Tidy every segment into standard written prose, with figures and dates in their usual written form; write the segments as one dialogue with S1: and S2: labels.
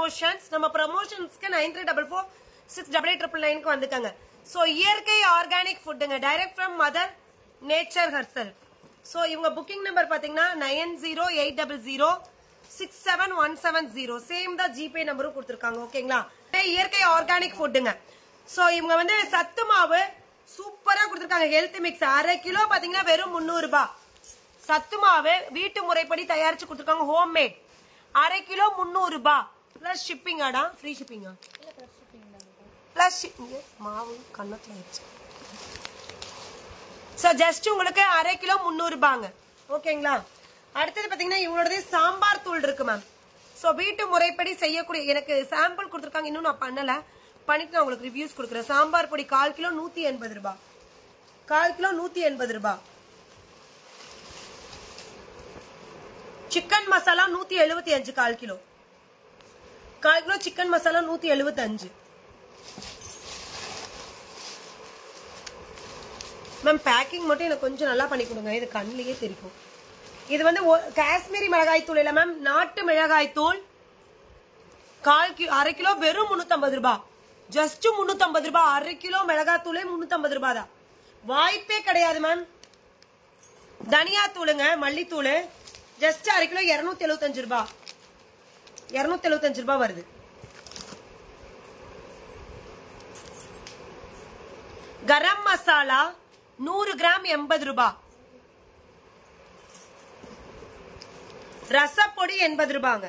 S1: Promotions. நம்ம ப்ரமோஷன்ஸ்க்கு 9344688999 வந்துட்டாங்க. So இயற்கை ஆர்கானிக் ஃபுட்டுங்க, direct from mother nature herself. So இவங்க புக்கிங் நம்பர் பாத்தீங்கன்னா 9080067170. சேம் தான் ஜிபே நம்பரும் கொடுத்திருக்காங்க. ஓகேங்களா? இயற்கை ஆர்கானிக் ஃபுட்டுங்க. சோ இவங்க வந்து சத்து மாவு சூப்பரா கொடுத்திருக்காங்க. ஹெல்த் மிக்ஸ் 1/2 கிலோ பாத்தீங்கன்னா வெறும் 300 ரூபாய். சத்து மாவு வீட்டு முறைப்படி தயாரிச்சு கொடுத்திருக்காங்க. ஹோம் மேட் 1/2 கிலோ 300 ரூபாய். பிளஸ் ஷிப்பிங் ஆடா? ஃப்ரீ ஷிப்பிங்கா? பிளஸ் மாவு கண்ணத்துல வச்சு. சோ ஜஸ்ட் உங்களுக்கு 1/2 கிலோ 300 ரூபாங்க. ஓகேங்களா? அடுத்தது பாத்தீங்கன்னா இவங்களோட சாம்பார் தூள் இருக்கு மேம். சோ வீட்டு முறைப்படி செய்யக்கூடிய, எனக்கு சாம்பிள் கொடுத்திருக்காங்க, இன்னும் நான் பண்ணல, பண்ணிட்டு நான் உங்களுக்கு ரிவ்யூஸ் கொடுக்குறேன். சாம்பார் பொடி 1/4 கிலோ 180 ரூபாய். 1/4 கிலோ 180 ரூபாய். சிக்கன் மசாலா 175 1/4 கிலோ. 1/4 kilo chicken masala 175. Ma'am packing மட்டும் எனக்கு கொஞ்சம் நல்லா பண்ணி கொடுங்க, இது கண்ணிலேயே தெரியும். இது வந்து காஷ்மீரி மிளகாய் தூள் இல்ல மேம், நாட்டு மிளகாய் தூள். 1/2 கிலோ வெறும் 350 ரூபாய். ஜஸ்ட் 350 ரூபாய். 1/2 கிலோ மிளகாய் தூளே 350 ரூபாய் தான். வாய்ப்பே கிடையாது மேம். தனியா தூளுங்க, மல்லித்தூள் ஜஸ்ட் 1/2 கிலோ 275 ரூபாய். 275 ரூபாய் வருது. கரம் மசாலா 100 கிராம் 80 ரூபாய். ரசப்பொடி 80 ரூபாங்க.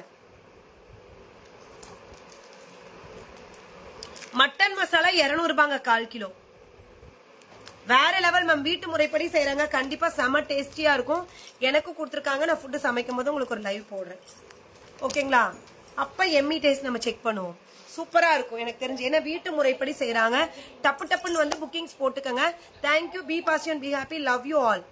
S1: மட்டன் மசாலா 200 ரூபாங்க 1/4 கிலோ. வேற லெவல் மேம். வீட்டு முறைப்படி செய்யறாங்க, கண்டிப்பா செம டேஸ்டியா இருக்கும். எனக்கு கொடுத்துருக்காங்க, நான் ஃபுட்டு சமைக்கும் போது உங்களுக்கு ஒரு லைவ் போடுறேன். ஓகேங்களா? அப்ப எம்மி டேஸ்ட் நம்ம செக் பண்ணுவோம். சூப்பரா இருக்கும் எனக்கு தெரிஞ்சு. ஏன்னா வீட்டு முறைப்படி செய்யறாங்க. டப்பு டப்புன்னு வந்து புக்கிங்ஸ் போட்டுக்கங்க. Thank you. Be positive, be happy. Love you all.